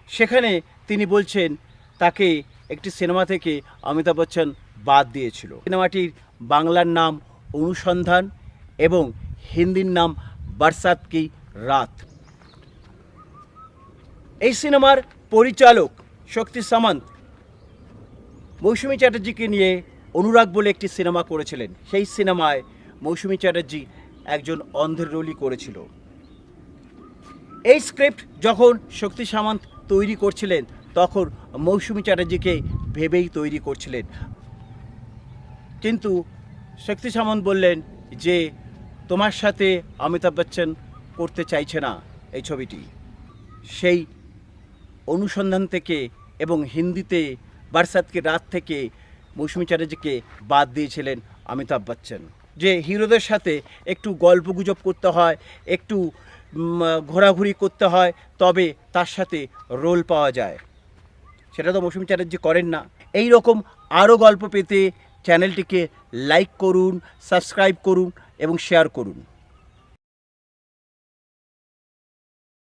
সেখানে তিনি বলছেন তাকে একটি সিনেমা থেকে অমিতাভ বচ্চন বাদ দিয়েছিল। সিনেমাটির বাংলার নাম অনুসন্ধান এবং হিন্দির নাম বরসাত কি রাত। এই সিনেমার পরিচালক শক্তি সামন্ত মৌসুমী চ্যাটার্জিকে নিয়ে অনুরাগ বলে একটি সিনেমা করেছিলেন। সেই সিনেমায় মৌসুমী চ্যাটার্জি একজন অন্ধের রোলই করেছিল। এই স্ক্রিপ্ট যখন শক্তি সামন্ত তৈরি করছিলেন তখন মৌসুমী চ্যাটার্জিকে ভেবেই তৈরি করছিলেন, কিন্তু শক্তি সামন্ত বললেন যে তোমার সাথে অমিতাভ বচ্চন করতে চাইছে না এই ছবিটি। সেই অনুসন্ধান থেকে এবং হিন্দিতে বরসাত কি রাত থেকে মৌসুমী চ্যাটার্জিকে বাদ দিয়েছিলেন অমিতাভ বচ্চন। যে হিরোদের সাথে একটু গল্পগুজব করতে হয়, একটু ঘোরাঘুরি করতে হয়, তবে তার সাথে রোল পাওয়া যায়, সেটা তো মৌসুমী চ্যাটার্জি করেন না। এই রকম আরও গল্প পেতে চ্যানেলটিকে লাইক করুন, সাবস্ক্রাইব করুন এবং শেয়ার করুন।